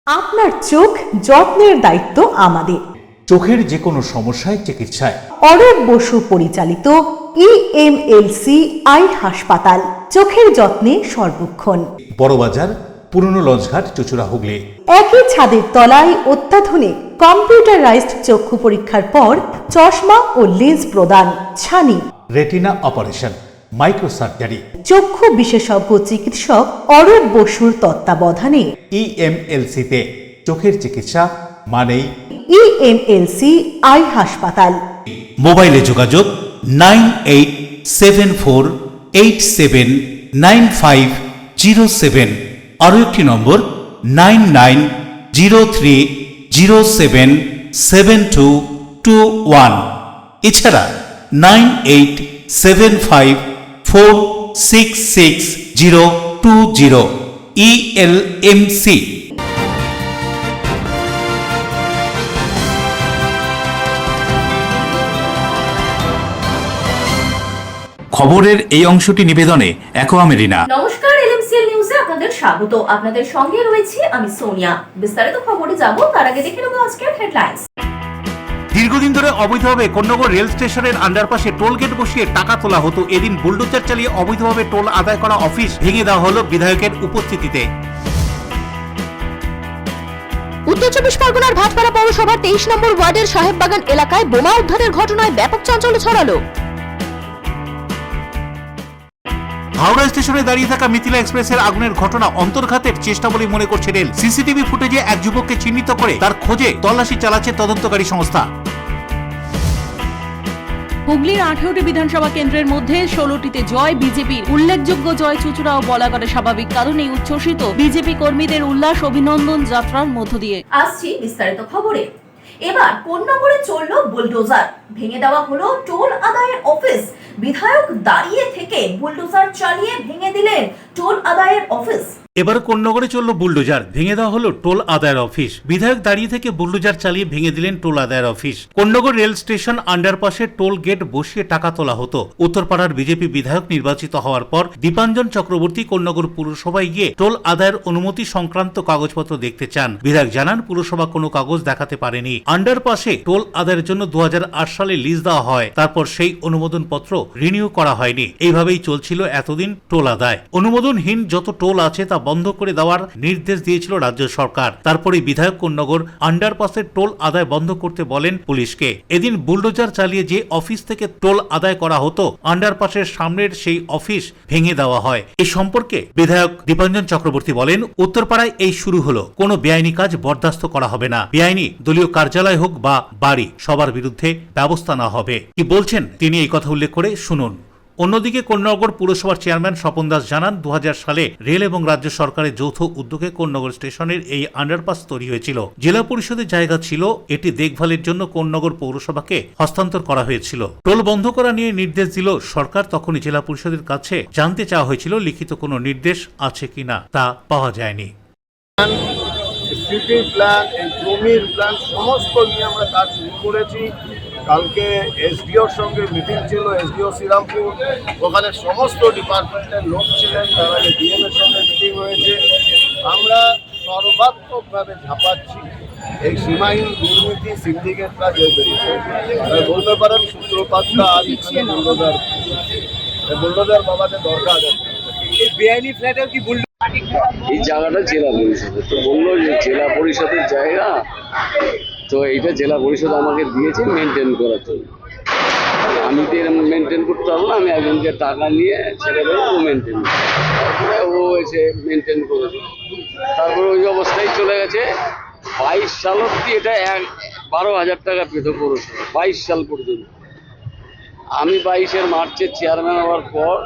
আপনার চোখ যত্নের দায়িত্ব আমাদের। চোখের যে কোনো সমস্যায় চিকিৎসায় অরূপ বসু পরিচালিত EMLC আই হাসপাতাল, চোখের যত্নে সর্বক্ষণ। বড়বাজার, পুরনো লঞ্চঘাট, চুচুড়া, হুগলি। একই ছাদের তলায় অত্যাধুনিক কম্পিউটারাইজড চক্ষু পরীক্ষার পর চশমা ও লেন্স প্রদান, ছানি, রেটিনা অপারেশন, মাইক্রো সার্জারি। চক্ষু বিশেষজ্ঞ চিকিৎসক অরূপ বসুর তত্ত্বাবধানে EMLC-তে চোখের চিকিৎসা মানেই EMLC আই হাসপাতাল। মোবাইলে যোগাযোগ 9874879507, আরও একটি নম্বর 9903077221, এছাড়া 9875466020 ELMC। খবরের এই অংশটি নিবেদনে অ্যাকোয়া মেরিনা। নমস্কার, এলএমসিএল নিউজে আপনাদের স্বাগত। আপনাদের সঙ্গে রয়েছে আমি সোনিয়া। বিস্তারিত খবরে যাব তার আগে দেখে নেব আজকের হেডলাইন্স। দীর্ঘদিন ধরে অবৈধভাবে কোন্নগর রেল স্টেশনের আন্ডারপাসে টোল গেট বসিয়ে টাকা তোলা হতো। এদিন বুলডোজার চালিয়ে অবৈধভাবে টোল আদায় করা অফিস ভেঙে দেওয়া হলো বিধায়কের উপস্থিতিতে। উত্তর চব্বিশ পরগনার ভাটপাড়া পৌরসভার 23 নম্বর ওয়ার্ডের সাহেববাগান এলাকায় বোমা উদ্ধারের ঘটনায় ব্যাপক চাঞ্চল্য ছড়ালো। হাওড়া স্টেশনে দাঁড়িয়ে থাকা মিথিলা এক্সপ্রেসের আগুনের ঘটনা অন্তর্ঘাতের চেষ্টা বলে মনে করছে রেল। সিসিটিভি ফুটেজে এক যুবককে চিহ্নিত করে তার খোঁজে তল্লাশি চালাচ্ছে তদন্তকারী সংস্থা। হুগলির 18টি বিধানসভা কেন্দ্রের মধ্যে 16টিতে জয় বিজেপির। উল্লেখযোগ্য জয় চুচুড়া ও বলাগড়ে স্বাভাবিক কারণেই উচ্ছ্বসিত বিজেপি কর্মীদের উল্লাস অভিনন্দন যাত্রার মধ্য দিয়ে। আসছি বিস্তারিত খবরে। এবার কোন্নগরে চলল বুলডোজার, ভেঙে দেওয়া হলো টোল আদায়ের অফিস। বিধায়ক দাঁড়িয়ে থেকে বুলডোজার চালিয়ে ভেঙে দিলেন টোল আদায়ের অফিস। এবার কোন্নগরে চলল বুলডোজার, ভেঙে দেওয়া হলো টোল আদায়ের অফিস। বিধায়ক দাঁড়িয়ে থেকে বুলডোজার চালিয়ে ভেঙে দিলেন টোল আদায়ের অফিস। কোন্নগর রেল স্টেশন আন্ডারপাসে টোল গেট বসিয়ে টাকা তোলা হতো। উত্তরপাড়ার বিজেপি বিধায়ক নির্বাচিত হওয়ার পর দীপাঞ্জন চক্রবর্তী কোন্নগর পুরসভায় গিয়ে টোল আদায়ের অনুমতি সংক্রান্ত কাগজপত্র দেখতে চান। বিধায়ক জানান পুরসভা কোনো কাগজ দেখাতে পারেনি। আন্ডারপাসে টোল আদায়ের জন্য 2008 সালে লিজ দেওয়া হয়, তারপর সেই অনুমোদন পত্র রিনিউ করা হয়নি। এইভাবেই চলছিল এতদিন টোল আদায়। অনুমোদনহীন যত টোল আছে তা বন্ধ করে দেওয়ার নির্দেশ দিয়েছিল রাজ্য সরকার। তারপরে বিধায়ক কোন্নগর আন্ডারপাসের টোল আদায় বন্ধ করতে বলেন পুলিশকে। এদিন বুলডোজার চালিয়ে যে অফিস থেকে টোল আদায় করা হতো, আন্ডারপাসের সামনের সেই অফিস ভেঙে দেওয়া হয়। এই সম্পর্কে বিধায়ক দীপাঞ্জন চক্রবর্তী বলেন, উত্তরপাড়ায় এই শুরু হলো। কোনো বেআইনি কাজ বরদাস্ত করা হবে না। বেআইনি দলীয় কার্যালয় হোক বা বাড়ি, সবার বিরুদ্ধে ব্যবস্থা নেওয়া হবে। কি বলছেন তিনি, এই কথা উল্লেখ করে শুনুন। অন্যদিকে কোন্নগর পুরসভার চেয়ারম্যান স্বপন দাস জানান, 2000 সালে রেল এবং রাজ্য সরকারের যৌথ উদ্যোগে কোন্নগর স্টেশনের এই আন্ডারপাস তৈরি হয়েছিল। জেলা পরিষদের জায়গা ছিল, এটি দেখভালের জন্য কোন্নগর পৌরসভাকে হস্তান্তর করা হয়েছিল। টোল বন্ধ করা নিয়ে নির্দেশ দিল সরকার। তখনই জেলা পরিষদের কাছে জানতে চাওয়া হয়েছিল লিখিত কোনো নির্দেশ আছে কিনা, তা পাওয়া যায়নি। সিটি প্ল্যান, এই জমির প্ল্যান সমস্ত নিয়ে আমরা কাজ শুরু করেছি। কালকে এসডিওর সঙ্গে মিটিং ছিল, এসডিও শ্রীরামপুর, ওখানে সমস্ত ডিপার্টমেন্টের লোক ছিলেন। তার আগে ডিএমের সঙ্গে মিটিং হয়েছে। আমরা সর্বাত্মকভাবে ঝাঁপাচ্ছি এই সীমাহীন দুর্নীতি সিন্ডিকেট কাজ বলতে পারেন সূত্রপাতটা আজ এখানে বুলডোজার বাবাদের দরকার আছে। এই বেআইনি ফ্ল্যাটের কি এই জায়গাটা জেলা পরিষদের, তো বললো যে জেলা পরিষদের জায়গা, তো এইটা জেলা পরিষদ আমাকে দিয়েছে মেনটেন করার জন্য। আমি তো এরকম মেনটেন করতে পারবো না, আমি একজনকে টাকা নিয়ে ছেড়ে দেবো, ও মেনটেন করে, ও এসে মেনটেন করেছে। তারপরে ওই অবস্থায় চলে গেছে। 22 সাল অব্দি এটা 12,000 টাকা পেত পৌরসভা, 22 সাল পর্যন্ত। আমি 22 মার্চের চেয়ারম্যান হওয়ার পর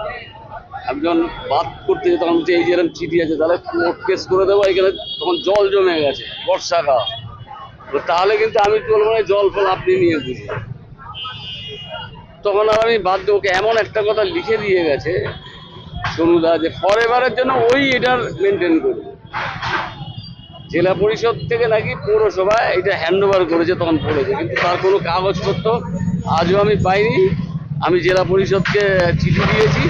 একজন বাদ করতে যেত, তখন এই যেরকম চিঠি আছে, তাহলে কোর্ট কেস করে দেবো। এখানে তখন জল জমে গেছে, বর্ষাকাল, তাহলে কিন্তু আমি বলবো না জল ফল আপনি নিয়ে বুঝি। তখন আর আমি বাধ্য, ওকে এমন একটা কথা লিখে দিয়ে গেছে সোনুদা যে ফরএভারের জন্য ওই এটার মেনটেন করবে। জেলা পরিষদ থেকে নাকি পৌরসভায় এটা হ্যান্ড ওভার করেছে, তখন বলেছে, কিন্তু তার কোনো কাগজপত্র আজও আমি পাইনি। আমি জেলা পরিষদকে চিঠি দিয়েছি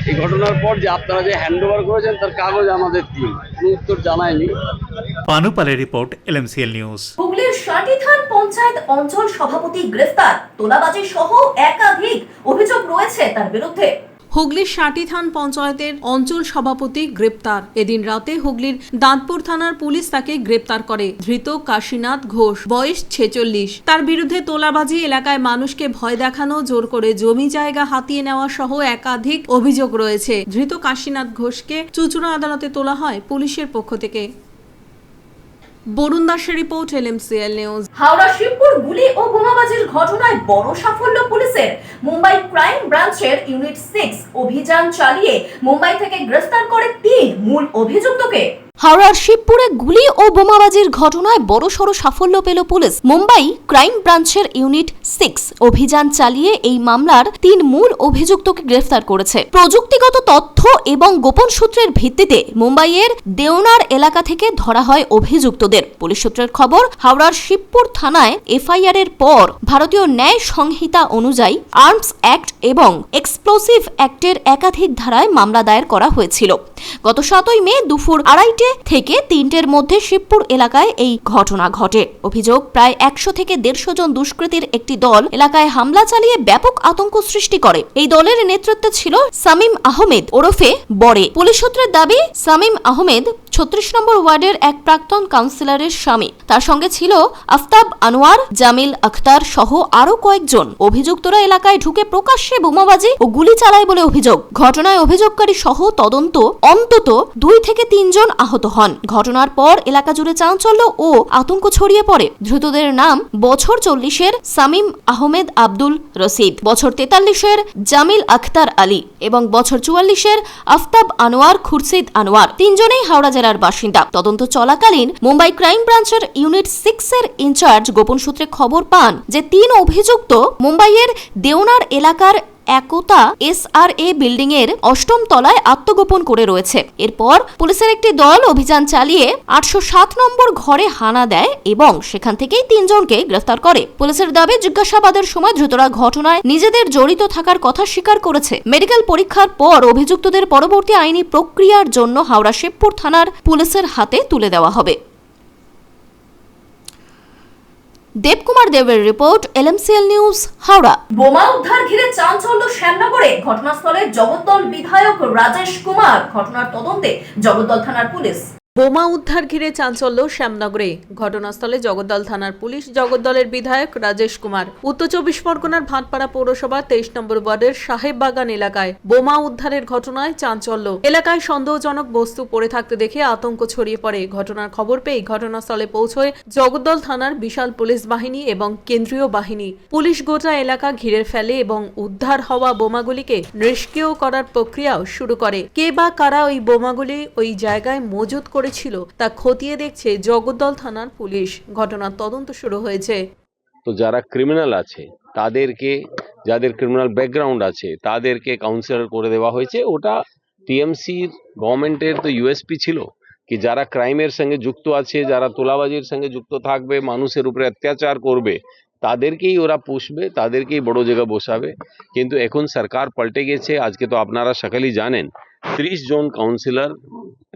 এই ঘটনার পর যে আপনারা যে হ্যান্ড ওভার করেছেন তার কাগজ আমাদের দিন, কোনো উত্তর জানায়নি। পানুপালের রিপোর্ট, LMCL নিউজ। হুগলির শাটিথান পঞ্চায়েত অঞ্চল সভাপতি গ্রেফতার, তোলাবাজি সহ একাধিক অভিযোগ রয়েছে তার বিরুদ্ধে। হুগলির শাটিথান পঞ্চায়েতের অঞ্চল সভাপতি গ্রেপ্তার। এদিন রাতে হুগলির দাঁতপুর থানার পুলিশ তাকে গ্রেপ্তার করে। ধৃত কাশীনাথ ঘোষ, বয়স 46। তার বিরুদ্ধে তোলাবাজি, এলাকায় মানুষকে ভয় দেখানো, জোর করে জমি জায়গা হাতিয়ে নেওয়া সহ একাধিক অভিযোগ রয়েছে। ধৃত কাশীনাথ ঘোষকে চুঁচুড়া আদালতে তোলা হয় পুলিশের পক্ষ থেকে। বরুণ দাসের report, LMCL news. Howrah Shibpur গুলি ও বোমাবাজির ঘটনায় বড় সাফল্য পুলিশের। মুম্বাই ক্রাইম ব্রাঞ্চের ইউনিট 6 অভিযান চালিয়ে মুম্বাই থেকে গ্রেফতার করে 3 মূল অভিযুক্তকে। হাওড়ার শিবপুরে গুলি ও বোমাবাজির ঘটনায় বড়সড় সাফল্য পেল পুলিশ। মুম্বাই ক্রাইম ব্রাঞ্চের ইউনিট 6 অভিযান চালিয়ে এই মামলার 3 মূল অভিযুক্তকে গ্রেফতার করেছে। প্রযুক্তিগত তথ্য এবং গোপন সূত্রের ভিত্তিতে মুম্বাইয়ের দেওনার এলাকা থেকে ধরা হয় অভিযুক্তদের। পুলিশ সূত্রের খবর, হাওড়ার শিবপুর থানায় FIR এর পর ভারতীয় ন্যায় সংহিতা অনুযায়ী আর্মস অ্যাক্ট এবং এক্সপ্লোসিভ অ্যাক্টের একাধিক ধারায় মামলা দায়ের করা হয়েছিল। গত 7 মে দুপুর 2:30 থেকে 3টের মধ্যে শিবপুর এলাকায় এই ঘটনা ঘটে। অভিযোগ, প্রায় 100 থেকে 150 জন দুষ্কৃতীর একটি দল এলাকায় হামলা চালিয়ে ব্যাপক আতঙ্ক সৃষ্টি করে। এই দলের নেতৃত্বে ছিল সামিম আহমেদ ওরফে বড়ে। পুলিশ সূত্রের দাবি, সামিম আহমেদ 36 নম্বর ওয়ার্ডের এক প্রাক্তন কাউন্সিলরের স্বামী। তার সঙ্গে ছিল আফতাব আনোয়ার, জামিল আখতার সহ আরো কয়েকজন। অভিযুক্তরা এলাকায় ঢুকে প্রকাশ্যে বোমাবাজি ও গুলি চালায় বলে অভিযোগ। ঘটনায় অভিযোগকারী সহ তদন্ত অন্তত 2 থেকে 3 জন আহত হন। ঘটনার পর এলাকা জুড়ে চাঞ্চল্য ও আতঙ্ক ছড়িয়ে পড়ে। ধৃতদের নাম বছর 40-এর সামিম আহমেদ আব্দুল রশিদ, বছর 43-এর জামিল আখতার আলী এবং বছর 44-এর আফতাব আনোয়ার খুরশিদ আনোয়ার। 3 জনেই হাওড়া জেলার বাসিন্দা। তদন্ত চলাকালীন মুম্বাই ক্রাইম ব্রাঞ্চের ইউনিট 6-এর ইনচার্জ গোপন সূত্রে খবর পান যে 3 অভিযুক্ত মুম্বাইয়ের দেওনার এলাকার একতা SRA বিল্ডিং এর 8ম তলায় আত্মগোপন করে রয়েছে। এরপর পুলিশের একটি দল অভিযান চালিয়ে 807 নম্বর ঘরে হানা দেয় এবং সেখান থেকেই 3 জনকে গ্রেফতার করে। পুলিশের দাবি, জিজ্ঞাসাবাদের সময় ধৃতরা ঘটনায় নিজেদের জড়িত থাকার কথা স্বীকার করেছে। মেডিকেল পরীক্ষার পর অভিযুক্তদের পরবর্তী আইনি প্রক্রিয়ার জন্য হাওড়া শিবপুর থানার পুলিশের হাতে তুলে দেওয়া হবে। দেবকুমার দেবের রিপোর্ট, LMCL নিউজ, হাওড়া। বোমা উদ্ধার ঘিরে চাঞ্চল্য শ্যামনগরে। ঘটনাস্থলে জগদ্দল বিধায়ক রাজেশ কুমার। ঘটনার তদন্তে জগদ্দল থানার পুলিশ। বোমা উদ্ধার ঘিরে চাঞ্চল্য শ্যামনগরে। ঘটনাস্থলে জগদ্দল থানার পুলিশ, জগদ্দলের বিধায়ক রাজেশ কুমার। উত্তর 24 পরগনার ভাটপাড়া পৌরসভা 23 নম্বর ওয়ার্ডের সাহেববাগান এলাকায় বোমা উদ্ধারের ঘটনায় চাঞ্চল্য। এলাকায় সন্দেহজনক বস্তু পড়ে থাকতে দেখে আতঙ্ক ছড়িয়ে পড়ে। ঘটনার খবর পেয়ে ঘটনাস্থলে পৌঁছয় জগদ্দল থানার বিশাল পুলিশ বাহিনী এবং কেন্দ্রীয় বাহিনী। পুলিশ গোটা এলাকা ঘিরে ফেলে এবং উদ্ধার হওয়া বোমাগুলিকে নিষ্ক্রিয় করার প্রক্রিয়াও শুরু করে। কে বা কারা ওই বোমাগুলি ওই জায়গায় মজুত করেছিল তা খতিয়ে দেখছে জগদ্দল থানার পুলিশ। ঘটনার তদন্ত শুরু হয়েছে। তো যারা ক্রিমিনাল আছে তাদেরকে, যাদের ক্রিমিনাল ব্যাকগ্রাউন্ড আছে তাদেরকে কাউন্সিলর করে দেওয়া হয়েছে। ওটা টিএমসির গভর্নমেন্টের তো USP ছিল কি যারা ক্রাইমের সঙ্গে যুক্ত আছে, যারা তোলাবাজির সঙ্গে যুক্ত থাকবে, মানুষের উপরে অত্যাচার করবে, তাদেরকেই ওরা পুষবে, তাদেরকেই বড় জায়গায় বসাবে। কিন্তু এখন সরকার পাল্টে গেছে। আজকে তো আপনারা সকলেই জানেন 30 জন কাউন্সিলর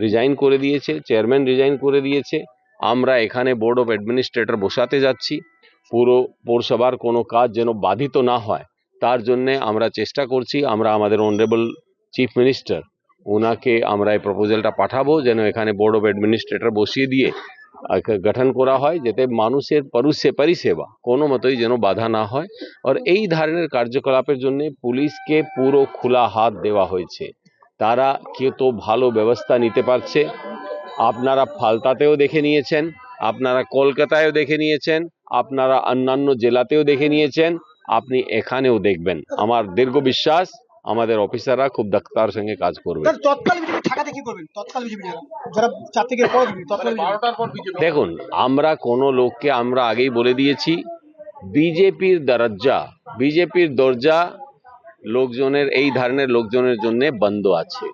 রিজাইন করে দিয়েছে, চেয়ারম্যান রিজাইন করে দিয়েছে। আমরা এখানে বোর্ড অফ অ্যাডমিনিস্ট্রেটর বসাতে যাচ্ছি। পুরো পৌরসভার কোনো কাজ যেন বাধিত না হয় তার জন্য আমরা চেষ্টা করছি। আমরা আমাদের অনারেবল চিফ মিনিস্টার ওনাকে আমরা এই প্রপোজালটা পাঠাবো যেন এখানে বোর্ড অফ অ্যাডমিনিস্ট্রেটর বসিয়ে দিয়ে গঠন করা হয়, যাতে মানুষের পরিষেবা কোনো মতোই যেন বাধা না হয়। আর এই ধরনের কার্যকলাপের জন্য পুলিশকে পুরো খোলা হাত দেওয়া হয়েছে। তারা কেউ তো ভালো ব্যবস্থা নিতে পারছে। আপনারা ফালতাতেও দেখে নিয়েছেন, আপনারা কলকাতায়ও দেখে নিয়েছেন, আপনারা অন্যান্য জেলাতেও দেখে নিয়েছেন, আপনি এখানেও দেখবেন। আমার দীর্ঘ বিশ্বাস আমাদের অফিসাররা খুব দক্ষতার সঙ্গে কাজ করবে। দেখুন, আমরা কোনো লোককে আমরা আগেই বলে দিয়েছি, বিজেপির দরজা লোকজনের, এই ধরনের লোকজনের জন্য বন্ধ আছে।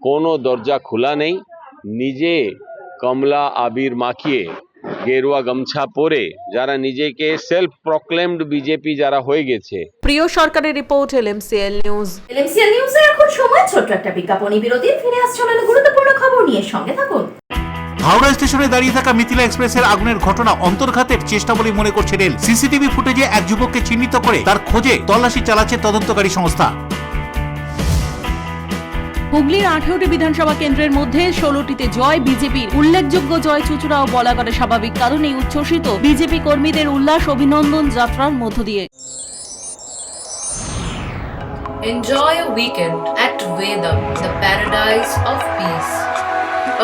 কোনো দরজা খোলা নেই। নিজে কমলা আবির মাখিয়ে, গেরুয়া গামছা পরে যারা নিজেকে সেলফ প্রক্লেমড বিজেপি যারা হয়ে গেছে। প্রিয় সরকারের রিপোর্ট, LMCL নিউজ। LMCL নিউজে এখন সময় ছোট্ট একটা বিজ্ঞাপনী বিরতি। ফিরে আসছে গুরুত্বপূর্ণ খবর নিয়ে, সঙ্গে থাকুন। হাওড়া স্টেশনে দাঁড়িয়ে থাকা মিথিলা এক্সপ্রেসের আগুনের ঘটনা অন্তর্ঘাতের চেষ্টা বলে মনে করছে রেল। সিসিটিভি ফুটেজে এক যুবককে চিহ্নিত করে তার খোঁজে তল্লাশি চালাচ্ছে তদন্তকারী সংস্থা। হুগলির 18টি বিধানসভা কেন্দ্রের মধ্যে 16টিতে জয় বিজেপির। উল্লেখযোগ্য জয় চুচুড়া ও বলাগড়ে স্বাভাবিক কারণেই উচ্ছ্বসিত বিজেপি কর্মীদের উল্লাস অভিনন্দন যাত্রার মধ্য দিয়ে। Enjoy a weekend at Vedam, the paradise of peace.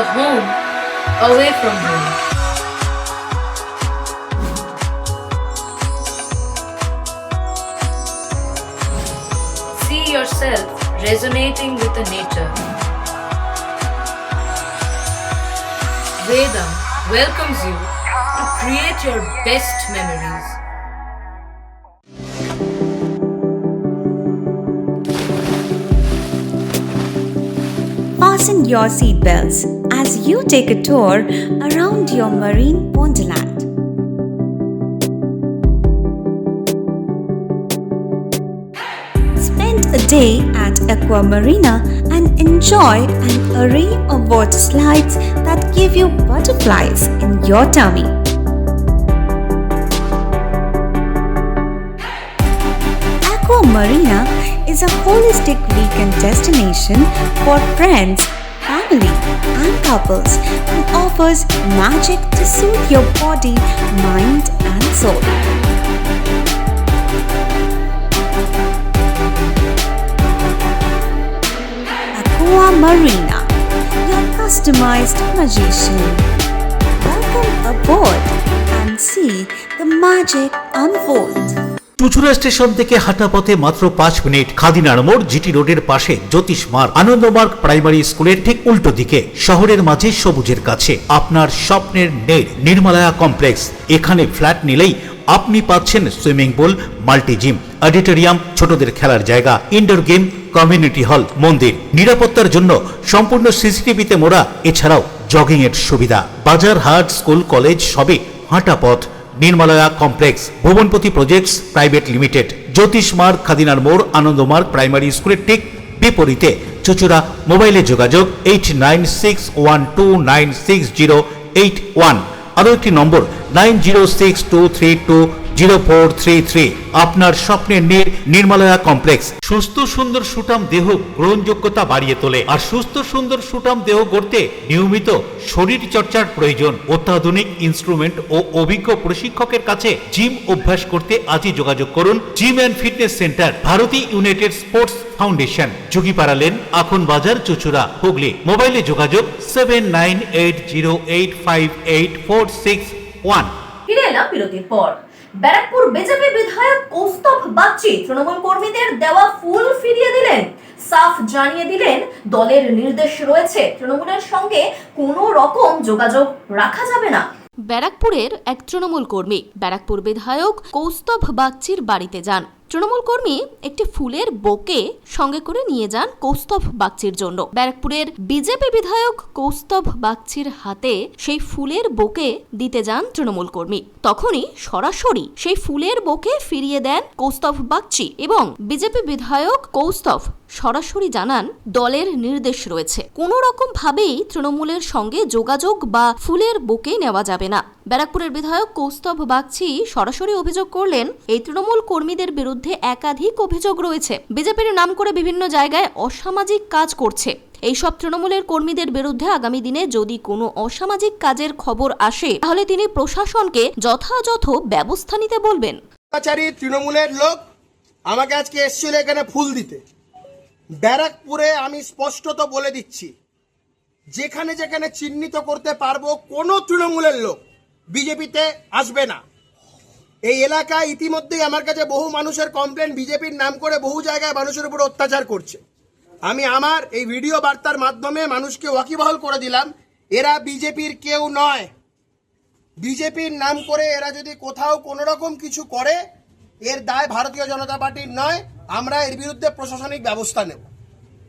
A home away from home. See yourself resonating with the nature. Vedam welcomes you to create your best memories. Fasten your seatbelts as you take a tour around your marine wonderland. Spend a day at Aqua Marina and enjoy an array of water slides that give you butterflies in your tummy. Aqua Marina is a holistic weekend destination for friends, family, and couples and offers magic to soothe your body, mind, and soul. Aqua Marina, your customized magician. Welcome aboard and see the magic unfold. Chuchura station থেকে হাঁটা পথে মাত্র 5 minute. খাদিনার মোড় GT রোডের পাশে জ্যোতিষ মার্গ Ananda Marga primary স্কুলের ঠিক উল্টো দিকে, শহরের মাঝে সবুজের কাছে আপনার স্বপ্নের নেড় নির্মলায়া কমপ্লেক্স। এখানে ফ্ল্যাট নিলেই আপনি পাচ্ছেন swimming pool, multi gym, auditorium, ছোটদের খেলার জায়গা, ইনডোর গেম, কমিউনিটি হল, মন্দির। নিরাপত্তার জন্য সম্পূর্ণ সিসিটিভিতে মোড়া। এছাড়াও জগিং এর সুবিধা। বাজার, হাট, স্কুল, কলেজ সবই হাঁটা পথ। নির্মলায়া কমপ্লেক্স, ভুবনপতি প্রজেক্টস প্রাইভেট লিমিটেড, জ্যোতিষ মার্গ, খাদিনার মোড়, আনন্দমার্গ প্রাইমারি স্কুলের ঠিক বিপরীতে, চুচুড়া। মোবাইলে যোগাযোগ 8961296081। আরও একটি নম্বর 9062320433। আপনার স্বপ্নের নির্মলায়া কমপ্লেক্স সুস্থ সুন্দর সুঠাম দেহ গ্রহণযোগ্যতা বাড়িয়ে তোলে। আর সুস্থ সুন্দর সুঠাম দেহ গড়তে নিয়মিত শরীর চর্চার প্রয়োজন। অত্যাধুনিক ইনস্ট্রুমেন্ট ও অভিজ্ঞ প্রশিক্ষকের কাছে জিম অভ্যাস করতে আজই যোগাযোগ করুন। Gym and fitness centre, Bharati United Sports Foundation, যোগীপাড়া লেন, আখন বাজার, চুচুড়া, হুগলি। মোবাইলে যোগাযোগ 7980858461। ফিরে এলাম বিরতির পর। ব্যারাকপুর বিজেপি বিধায়ক কৌস্তভ বাগচি তৃণমূল কর্মীদের দেওয়া ফুল ফিরিয়ে দিলেন। সাফ জানিয়ে দিলেন দলের নির্দেশ রয়েছে, তৃণমূলের সঙ্গে কোনো রকম যোগাযোগ রাখা যাবে না। ব্যারাকপুরের এক তৃণমূল কর্মী ব্যারাকপুর বিধায়ক কৌস্তভ বাগচির বাড়িতে যান। তৃণমূল কর্মী একটি ফুলের বোকে সঙ্গে করে নিয়ে যান কৌস্তভ বাগচির জন্য। ব্যারাকপুরের বিজেপি বিধায়ক কৌস্তভ বাগচির হাতে সেই ফুলের বোকে দিতে যান তৃণমূল কর্মী। তখনই সরাসরি সেই ফুলের বোকে ফিরিয়ে দেন কৌস্তভ বাগচি এবং বিজেপি বিধায়ক কৌস্তভ সরাসরি জানান দলের নির্দেশ রয়েছে, কোনো রকম ভাবেই তৃণমূলের সঙ্গে যোগাযোগ বা ফুলের বোকে নেওয়া যাবে না। ব্যারাকপুরের বিধায়ক কৌস্তভ বাগচি সরাসরি অভিযোগ করলেন, এই তৃণমূল কর্মীদের বিরুদ্ধে একাধিক অভিযোগ রয়েছে। বিজেপির নাম করে বিভিন্ন জায়গায় অসামাজিক কাজ করছে। এইসব তৃণমূলের কর্মীদের বিরুদ্ধে আগামী দিনে যদি কোনো অসামাজিক কাজের খবর আসে তাহলে তিনি প্রশাসনকে যথাযথ ব্যবস্থা নিতে বলবেন। তৃণমূলের লোক আমাকে আজকে এসেছিল এখানে ফুল দিতে। ব্যারাকপুরে আমি স্পষ্টত বলে দিচ্ছি, যেখানে যেখানে চিহ্নিত করতে পারবো কোনো তৃণমূলের লোক বিজেপিতে আসবে না। এই এলাকায় ইতিমধ্যেই আমার কাছে বহু মানুষের কমপ্লেন, বিজেপির নাম করে বহু জায়গায় মানুষের উপর অত্যাচার করছে। আমি আমার এই ভিডিও বার্তার মাধ্যমে মানুষকে ওয়াকিবহাল করে দিলাম, এরা বিজেপির কেউ নয়। বিজেপির নাম করে এরা যদি কোথাও কোনো রকম কিছু করে, এর দায় ভারতীয় জনতা পার্টির নয়। আমরা এর বিরুদ্ধে প্রশাসনিক ব্যবস্থা নেব।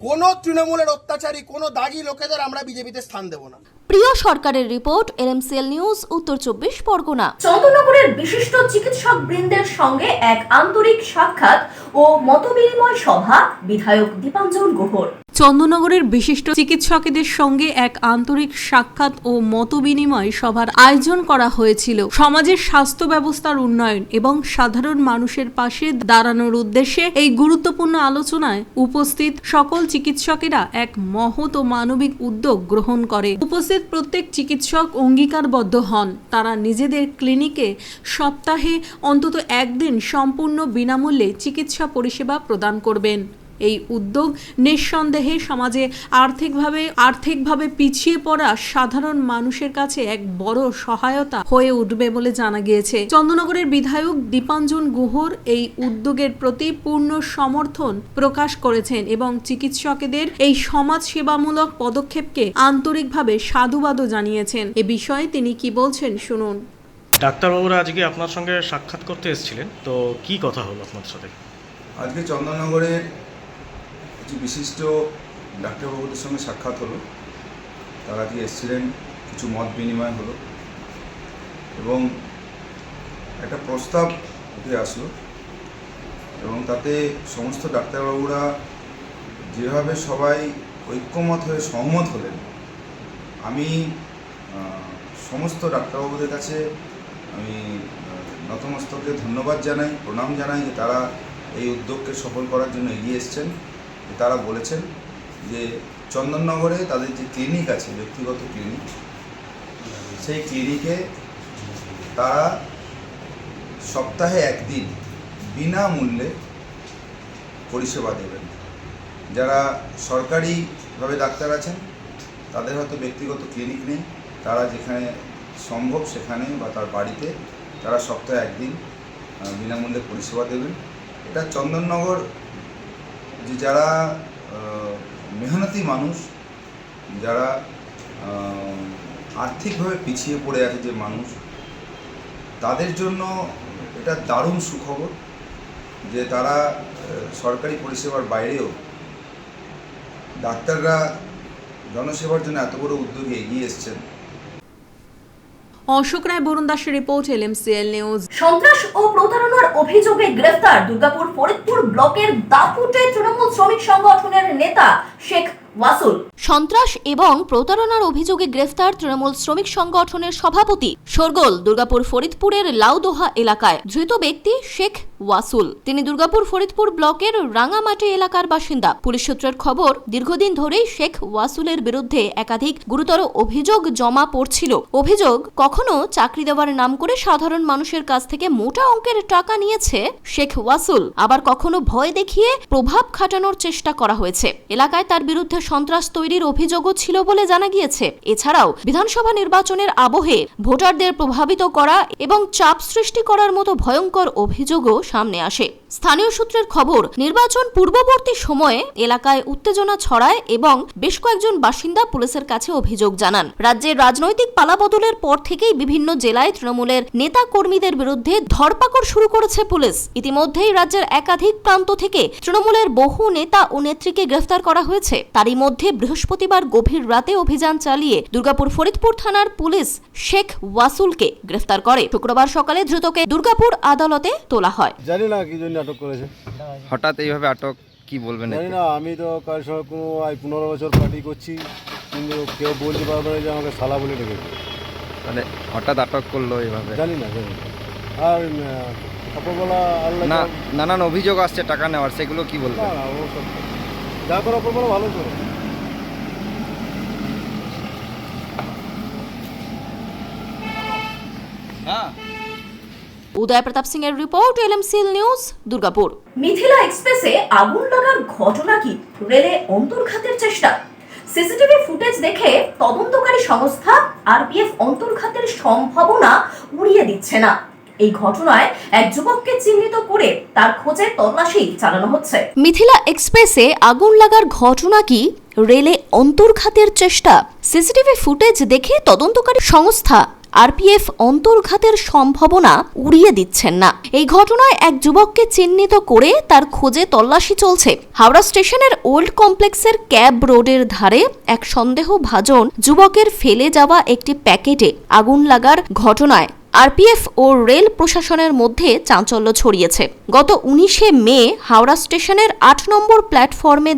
কোনো তৃণমূলের অত্যাচারী, কোনো দাগী লোকেদের আমরা বিজেপিতে স্থান দেব না। প্রিয় সরকারের রিপোর্ট, LMCL নিউজ, উত্তর 24 পরগনা। চন্দননগরের বিশিষ্ট চিকিৎসক বৃন্দের সঙ্গে এক আন্তরিক সাক্ষাৎ ও মতবিনিময় সভা বিধায়ক দীপাঞ্জন গুহর। চন্দননগরের বিশিষ্ট চিকিৎসকদের সঙ্গে এক আন্তরিক সাক্ষাৎ ও মতবিনিময় সভার আয়োজন করা হয়েছিল। সমাজের স্বাস্থ্য ব্যবস্থার উন্নয়ন এবং সাধারণ মানুষের পাশে দাঁড়ানোর উদ্দেশ্যে এই গুরুত্বপূর্ণ আলোচনায় উপস্থিত সকল চিকিৎসকেরা এক মহৎ ও মানবিক উদ্যোগ গ্রহণ করে। উপস্থিত প্রত্যেক চিকিৎসক অঙ্গীকারবদ্ধ হন তারা নিজেদের ক্লিনিকে সপ্তাহে অন্তত একদিন সম্পূর্ণ বিনামূল্যে চিকিৎসা পরিষেবা প্রদান করবেন। এই উদ্যোগ নিঃসন্দেহে সমাজে আর্থিকভাবে পিছিয়ে পড়া সাধারণ মানুষের কাছে এক বড় সহায়তা হয়ে উঠবে বলে জানা গিয়েছে। চন্দননগরের বিধায়ক দীপাঞ্জন গুহর এই উদ্যোগের প্রতি পূর্ণ সমর্থন প্রকাশ করেছেন এবং চিকিৎসকদের এই সমাজ সেবামূলক পদক্ষেপকে আন্তরিকভাবে সাধুবাদও জানিয়েছেন। এ বিষয়ে তিনি কি বলছেন শুনুন। ডাক্তারবাবুরা আজকে আপনার সঙ্গে সাক্ষাৎ করতে এসেছিলেন, তো কি কথা হলো আপনার সাথে? আজকে চন্দননগরের কিছু বিশিষ্ট ডাক্তারবাবুদের সঙ্গে সাক্ষাৎ হলো। তারা কি এসেছিলেন, কিছু মত বিনিময় হলো এবং একটা প্রস্তাব উঠে আসলো এবং তাতে সমস্ত ডাক্তারবাবুরা যেভাবে সবাই ঐক্যমত হয়ে সহমত হলেন, আমি সমস্ত ডাক্তারবাবুদের কাছে আমি নতমস্তকে ধন্যবাদ জানাই, প্রণাম জানাই যে তারা এই উদ্যোগকে সফল করার জন্য এগিয়ে এসছেন। তারা বলেছেন যে চন্দননগরে তাদের যে ক্লিনিক আছে, ব্যক্তিগত ক্লিনিক, সেই ক্লিনিকে তারা সপ্তাহে একদিন বিনামূল্যে পরিষেবা দেবেন। যারা সরকারিভাবে ডাক্তার আছেন তাদের হয়তো ব্যক্তিগত ক্লিনিক নেই, তারা যেখানে সম্ভব সেখানে বা তার বাড়িতে তারা সপ্তাহে একদিন বিনামূল্যে পরিষেবা দেবেন। এটা চন্দননগর যে যারা মেহনতি মানুষ, যারা আর্থিকভাবে পিছিয়ে পড়ে আছে যে মানুষ, তাদের জন্য এটা দারুণ সুখবর যে তারা সরকারি পরিষেবার বাইরেও ডাক্তাররা জনসেবার জন্য এত বড় উদ্যোগে এগিয়ে এসছেন। অশোক রায় বরুণ দাসের রিপোর্ট, LMCL নিউজ। সন্ত্রাস ও প্রতারণার অভিযোগে গ্রেফতার দুর্গাপুর ফরিদপুর ব্লকের দাপুটে তৃণমূল শ্রমিক সংগঠনের নেতা শেখ ওয়াসুল। সন্ত্রাস এবং প্রতারণার অভিযোগে গ্রেফতার তৃণমূল শ্রমিক সংগঠনের সভাপতি শোরগোল দুর্গাপুর ফরিদপুরের লাউদোহা এলাকায়। ধৃত ব্যক্তি শেখ ওয়াসুল, তিনি দুর্গাপুর ফরিদপুর ব্লকের রাঙামাটি এলাকার বাসিন্দা। পুলিশ সূত্রের খবর, দীর্ঘদিন ধরেই শেখ ওয়াসুলের বিরুদ্ধে একাধিক গুরুতর অভিযোগ জমা পড়ছিল। অভিযোগ, কখনো চাকরি দেওয়ার নাম করে সাধারণ মানুষের কাছ থেকে মোটা অঙ্কের টাকা নিয়েছে শেখ ওয়াসুল, আবার কখনো ভয় দেখিয়ে প্রভাব খাটানোর চেষ্টা করা হয়েছে। এলাকায় তার বিরুদ্ধে সন্ত্রাস তৈরির অভিযোগও ছিল বলে জানা গিয়েছে। এছাড়াও বিধানসভা নির্বাচনের আবহে ভোটারদের প্রভাবিত করা এবং চাপ সৃষ্টি করার মতো ভয়ঙ্কর অভিযোগও সামনে আসে। স্থানীয় সূত্রের খবর, নির্বাচন পূর্ববর্তী সময়ে এলাকায় উত্তেজনা ছড়ায় এবং বেশ কয়েকজন বাসিন্দা পুলিশের কাছে অভিযোগ জানান। রাজ্যের রাজনৈতিক পালাবদলের পর থেকেই বিভিন্ন জেলায় তৃণমূলের নেতা কর্মীদের বিরুদ্ধে ধরপাকড় শুরু করেছে পুলিশ। ইতিমধ্যেই রাজ্যের একাধিক প্রান্ত থেকে তৃণমূলের বহু নেতা ও নেত্রীকে গ্রেফতার করা হয়েছে। তারই মধ্যে বৃহস্পতিবার গভীর রাতে অভিযান চালিয়ে দুর্গাপুর ফরিদপুর থানার পুলিশ শেখ ওয়াসুলকে গ্রেফতার করে। শুক্রবার সকালে ধৃতকে দুর্গাপুর আদালতে তোলা হয়। জানি না কি জন্য আটক করেছে, হঠাৎ এইভাবে আটক, কি বলবেন? জানি না, আমি তো কার সঙ্গে কোনো 15 বছর পার্টি করছি, কিন্তু কেউ বলতে পারবে না যে আমাকে শালা বলে ডেকেছে। মানে হঠাৎ আটক করলো এইভাবে? জানি না। আর অপরবেলা না, নানান অভিযোগ আসছে টাকা নেওয়ার, সেগুলো কি বলবেন? না, ও সব যা করে অপরবেলা ভালো করে। হ্যাঁ। উদয় প্রতাপ সিং এর report, LMCL news, Durgapur. Mithila এক্সপ্রেসে আগুন লাগার ঘটনা কি রেলে অন্তর্ঘাতের চেষ্টা? সিসিটিভি ফুটেজ দেখে তদন্তকারী সংস্থা RPF অন্তর্ঘাতের সম্ভাবনা উড়িয়ে দিচ্ছে না। এই ঘটনায় এক যুবককে চিহ্নিত করে তার খোঁজে তল্লাশি চালানো হচ্ছে। মিথিলা এক্সপ্রেসে আগুন লাগার ঘটনা কি রেলে অন্তর্ঘাতের চেষ্টা? সিসিটিভি ফুটেজ দেখে তদন্তকারী সংস্থা RPF অন্তর্ঘাতের সম্ভাবনা উড়িয়ে দিচ্ছেন না। এই ঘটনায় এক যুবককে চিহ্নিত করে তার খোঁজে তল্লাশি চলছে। হাওড়া স্টেশনের ওল্ড কমপ্লেক্সের ক্যাব রোডের ধারে এক সন্দেহভাজন যুবকের ফেলে যাওয়া একটি প্যাকেটে আগুন লাগার ঘটনায় আরপিএফ ও রেল প্রশাসনের মধ্যে চাঞ্চল্য ছড়িয়েছে। গত 19শে মে হাওড়া স্টেশনের 8 নম্বর প্ল্যাটফর্মে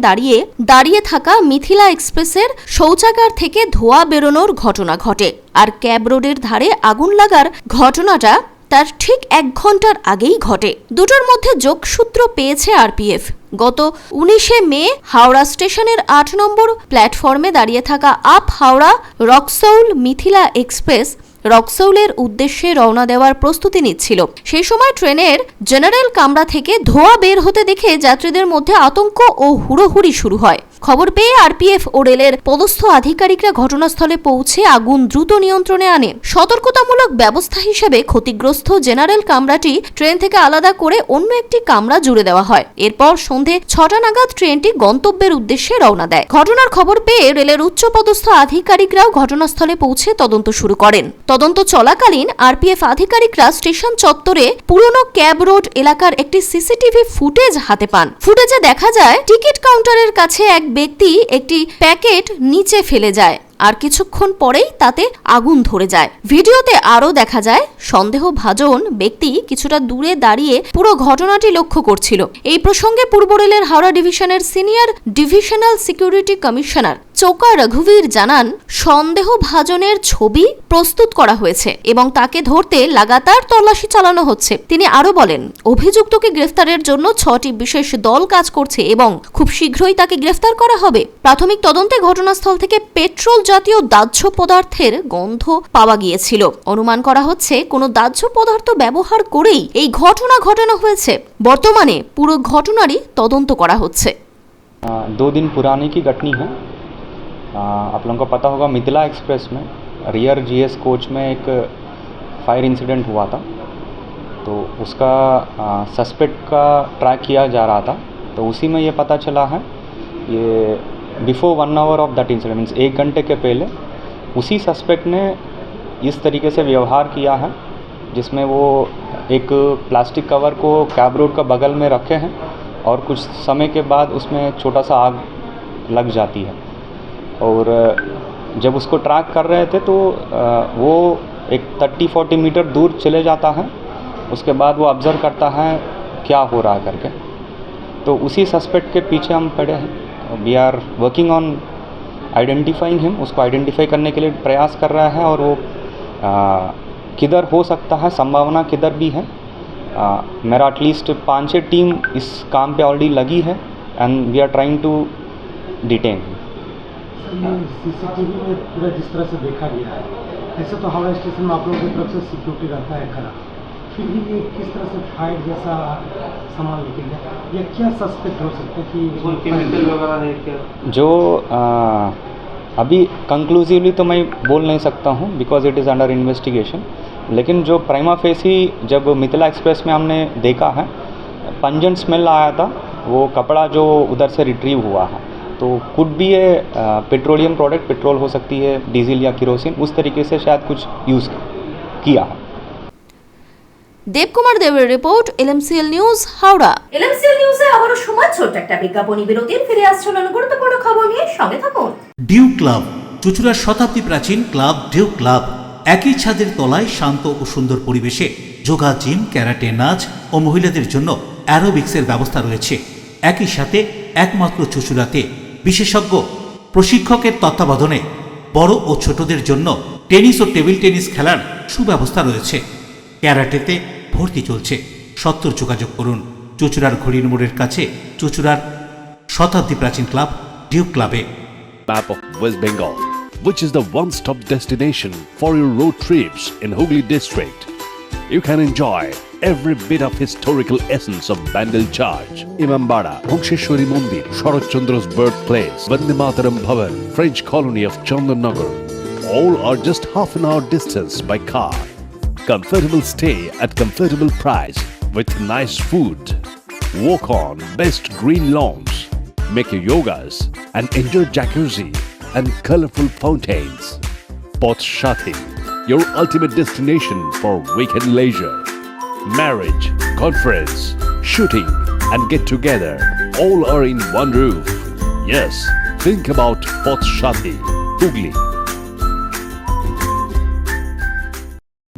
দাঁড়িয়ে থাকা মিথিলা এক্সপ্রেসের শৌচাগার থেকে ধোঁয়া বেরোনোর ঘটনা ঘটে। আর ক্যাব রোডের ধারে আগুন লাগার ঘটনাটা তার ঠিক 1 ঘন্টার আগেই ঘটে। দুটোর মধ্যে যোগসূত্র পেয়েছে আরপিএফ। গত 19শে মে হাওড়া স্টেশনের 8 নম্বর প্ল্যাটফর্মে দাঁড়িয়ে থাকা আপ হাওড়া রক্সৌল মিথিলা এক্সপ্রেস রক্সৌলের উদ্দেশ্যে রওনা দেওয়ার প্রস্তুতি নিচ্ছিল। সেই সময় ট্রেনের জেনারেল কামরা থেকে ধোঁয়া বের হতে দেখে যাত্রীদের মধ্যে আতঙ্ক ও হুড়োহুড়ি শুরু হয়। খবর পেয়ে আরপিএফ ও রেলের পদস্থ আধিকারিকরা ঘটনাস্থলে পৌঁছে আগুন দ্রুত নিয়ন্ত্রণে আনে। সতর্কতামূলক ব্যবস্থা হিসেবে ক্ষতিগ্রস্ত জেনারেল কামরাটি ট্রেন থেকে আলাদা করে অন্য একটি কামরা জুড়ে দেওয়া হয়। এরপর সন্ধে 6টা নাগাদ ট্রেনটি গন্তব্যের উদ্দেশ্যে রওনা দেয়। ঘটনার খবর পেয়ে রেলের উচ্চপদস্থ আধিকারিকরাও ঘটনাস্থলে পৌঁছে তদন্ত শুরু করেন। তদন্ত চলাকালীন আরপিএফ আধিকারিকরা স্টেশন চত্বরে পুরনো ক্যাব রোড এলাকার একটি সিসিটিভি ফুটেজ হাতে পান। ফুটেজে দেখা যায় টিকিট কাউন্টারের কাছে এক ব্যক্তি একটি প্যাকেট নিচে ফেলে যায় আর কিছুক্ষণ পরেই তাতে আগুন ধরে যায়। ভিডিওতে আরও দেখা যায় সন্দেহভাজন ব্যক্তি কিছুটা দূরে দাঁড়িয়ে পুরো ঘটনাটি লক্ষ্য করছিল। এই প্রসঙ্গে পূর্ব রেলের হাওড়া ডিভিশনের সিনিয়র ডিভিশনাল সিকিউরিটি কমিশনার চোকা রঘুবীর জানান, সন্দেহভাজনের ছবি প্রস্তুত করা হয়েছে এবং তাকে ধরতে লাগাতার তল্লাশি চালানো হচ্ছে। তিনি আরও বলেন, অভিযুক্তকে গ্রেফতারের জন্য 6টি বিশেষ দল কাজ করছে এবং খুব শীঘ্রই তাকে গ্রেফতার করা হবে। প্রাথমিক তদন্তে ঘটনাস্থল থেকে পেট্রোল জাতীয় দাহ্য পদার্থের গন্ধ পাওয়া গিয়েছিল। অনুমান করা হচ্ছে কোনো দাহ্য পদার্থ ব্যবহার করেই এই ঘটনা ঘটানো হয়েছে। বর্তমানে পুরো ঘটনারই তদন্ত করা হচ্ছে। 2 दिन पुरानी की घटनी है। आप लोगों को पता होगा मिथिला एक्सप्रेस में रियर जीएस कोच में एक फायर इंसिडेंट हुआ था, तो उसका सस्पेक्ट का ट्रैक किया जा रहा था। तो उसी में ये पता चला है, ये before 1 hour of that incident means 1 घंटे के पहले उसी सस्पेक्ट ने इस तरीके से व्यवहार किया है जिसमें वो एक प्लास्टिक कवर को कैब रोड का बगल में रखे हैं और कुछ समय के बाद उसमें छोटा सा आग लग जाती है। और जब उसको ट्रैक कर रहे थे तो वो एक 30-40 मीटर दूर चले जाता है। उसके बाद वो ऑब्ज़र्व करता है क्या हो रहा है करके, तो उसी सस्पेक्ट के पीछे हम पड़े हैं। We are working on identifying him. उसको आइडेंटिफाई करने के लिए प्रयास कर रहा है और वो किधर हो सकता है, संभावना किधर भी है। मेरा एटलीस्ट 5-6 टीम इस काम पे ऑलरेडी लगी है and we are trying to detain. CCTV में पूरा जिस तरह से देखा गया है, ऐसे तो हावड़ा स्टेशन में आप लोगों की तरफ से सिक्योरिटी रहता है खरा, फिर भी ये किस तरह से फायर जैसा सामान लेके गया, या क्या सस्पेक्ट हो सकता है कि जो अभी कंक्लूसिवली तो मैं बोल नहीं सकता हूँ because it is under investigation, लेकिन जो प्राइमा फेसी जब मिथिला एक्सप्रेस में हमने देखा है, पंजेंट स्मेल आया था, वो कपड़ा जो उधर से रिट्रीव हुआ है, तो कुड भी ये पेट्रोलियम प्रोडक्ट, पेट्रोल हो सकती है, डीजल या केरोसिन, उस तरीके से शायद कुछ यूज़ किया है। দেবকুমার দেবের রিপোর্ট, এলএমসিএল নিউজ, হাওড়া। এলএমসিএল নিউজে আবারও সময় ছোট্ট একটা বিজ্ঞাপনী বিরতির। ফিরে আসছে অন্য গুরুত্বপূর্ণ খবর নিয়ে, সঙ্গে থাকুন। ডিউ ক্লাব, চুঁচুড়ার শতাব্দী প্রাচীন ক্লাব ডিউ ক্লাব। একই ছাদের তলায় শান্ত ও সুন্দর পরিবেশে যোগা, জিম, ক্যারাটে, নাচ ও মহিলাদের জন্য অ্যারোবিক্সের ব্যবস্থা রয়েছে। একই সাথে একমাত্র চুঁচুড়াতে বিশেষজ্ঞ প্রশিক্ষকের তত্ত্বাবধানে বড় ও ছোটদের জন্য টেনিস ও টেবিল টেনিস খেলার সুব্যবস্থা রয়েছে। ক্যারাটেতে ভর্তি চলছে। সত্তর যোগাযোগ করুন চুঁচুড়ার ঘড়ির মোড়ের কাছে চুঁচুড়ার শতাব্দী প্রাচীন ক্লাব ডিউ ক্লাবে। Map of West Bengal, which is the one-stop destination for your road trips in Hooghly district. You can enjoy every bit of historical essence of Bandel Charge, Imambara, Bhongsheshwari Mandir, Sharat Chandra's birthplace, Vande Mataram Bhavan, French colony of Chandannagar. All are just half an hour distance by car. Comfortable stay at comfortable price with nice food. Walk on best green lawns, make your yogas and enjoy jacuzzi and colorful fountains. Poth Shati, your ultimate destination for weekend leisure. Marriage, conference, shooting and get together all are in one roof. Yes, think about Poth Shati, Hooghly.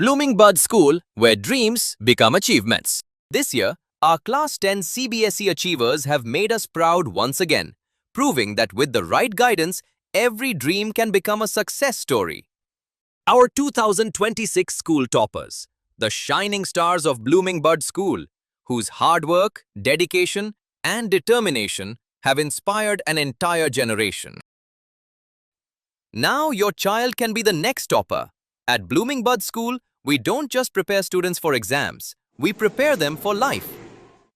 Blooming Bud School, where dreams become achievements. This year, our Class 10 CBSE achievers have made us proud once again, proving that with the right guidance, every dream can become a success story. Our 2026 school toppers, the shining stars of Blooming Bud School, whose hard work, dedication, and determination have inspired an entire generation. Now your child can be the next topper. At Blooming Bud School, we don't just prepare students for exams, we prepare them for life.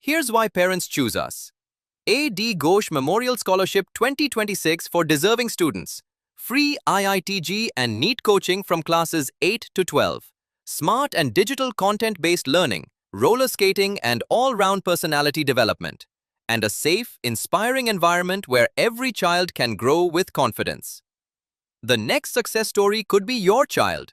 Here's why parents choose us. A.D. Ghosh Memorial Scholarship 2026 for deserving students. Free IITG and NEET coaching from classes 8 to 12. Smart and digital content-based learning, roller skating and all-round personality development. And a safe, inspiring environment where every child can grow with confidence. The next success story could be your child.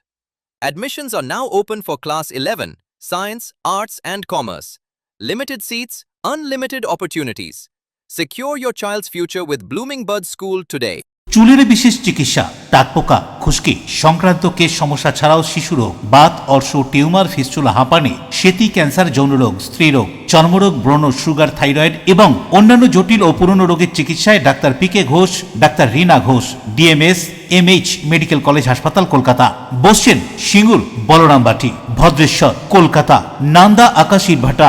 Admissions are now open for Class 11, Science, Arts and Commerce. Limited seats, unlimited opportunities. Secure your child's future with Blooming Bud School today. চুলের বিশেষ চিকিৎসা, টাকপোকা, খুশকি সংক্রান্ত কেশ সমস্যা ছাড়াও শিশুরোগ, Baat, অর্শ, tumour, fistula, হাঁপানি, সেতি, ক্যান্সার, যৌনরোগ, স্ত্রীরোগ, চর্মরোগ, ব্রণ, সুগার, থাইরয়েড এবং অন্যান্য জটিল ও পুরনো রোগের চিকিৎসায় ডাক্তার পি.কে. ঘোষ, ডাক্তার Rina Ghosh, DMS, MH medical college হাসপাতাল, কলকাতা। বসছেন সিঙ্গুর, বলরামবাটি, ভদ্রেশ্বর, কলকাতা, নান্দা, আকাশীরভাটা,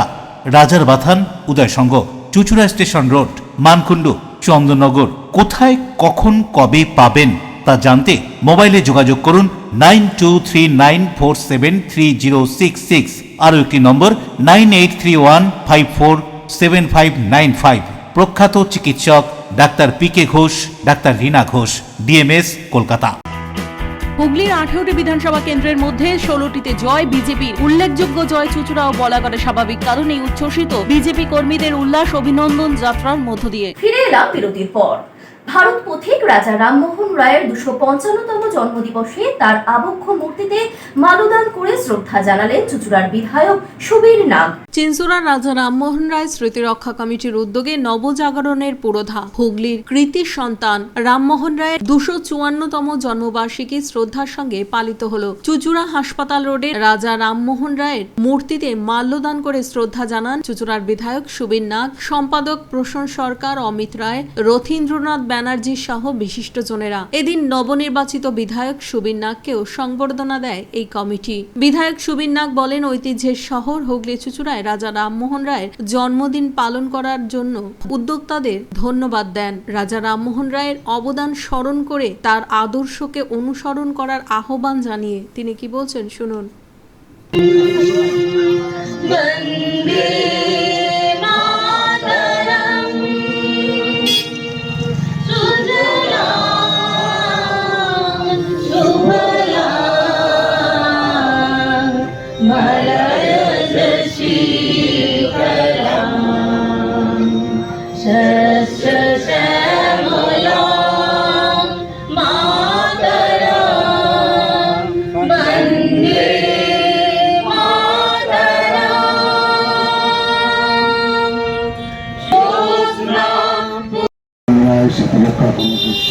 রাজার বাথান, উদয়সঙ্গ, চুচুড়া স্টেশন রোড, মানকুণ্ডু, চন্দননগর। কোথায়, কখন, কবে পাবেন তা জানতে মোবাইলে যোগাযোগ করুন 9239473066, আরও একটি নম্বর 9831547595। প্রখ্যাত চিকিৎসক ডাক্তার পি.কে. ঘোষ, ডাক্তার রীনা ঘোষ, ডিএমএস, কলকাতা। হুগলির 18টি বিধানসভা কেন্দ্রের মধ্যে 16টিতে জয় বিজেপির। উল্লেখযোগ্য জয় চুচুড়াও বলা করে স্বাভাবিক, কারণ এই উচ্ছ্বসিত বিজেপি কর্মীদের উল্লাস অভিনন্দন যাত্রার মধ্য দিয়ে। ফিরে এলাম বিরতির পর। ভারত পথিক রাজা রামমোহন রায়ের 255তম জন্মদিবসে তার আবক্ষ মূর্তিতে মাল্যদান করে শ্রদ্ধা জানালেন চুচুড়ার বিধায়ক সুবীর নাগ। চিনসুরার রাজা রামমোহন রায় স্মৃতি রক্ষা কমিটির উদ্যোগে নবজাগরণের পুরোধা হুগলির কৃতি সন্তান রামমোহন রায়ের 254তম জন্মবার্ষিকী শ্রদ্ধার সঙ্গে পালিত হল। চুচুড়া হাসপাতাল রোডে রাজা রামমোহন রায়ের মূর্তিতে মাল্যদান করে শ্রদ্ধা জানান চুচুড়ার বিধায়ক সুবীর নাগ, সম্পাদক প্রসন্ন সরকার, অমিত রায়, রথীন্দ্রনাথ ব্যানার্জি সহ বিশিষ্টজনেরা। এদিন নবনির্বাচিত বিধায়ক সুবীর নাগকেও সংবর্ধনা দেয় এই কমিটি। বিধায়ক সুবীর নাগ বলেন, ঐতিহ্যের শহর হুগলি চুচুড়ায় রাজা রামমোহন রায়ের জন্মদিন পালন করার জন্য উদ্যোক্তাদের ধন্যবাদ দেন। রাজা রামমোহন রায়ের অবদান স্মরণ করে তার আদর্শকে অনুসরণ করার আহ্বান জানিয়ে তিনি কি বলছেন শুনুন।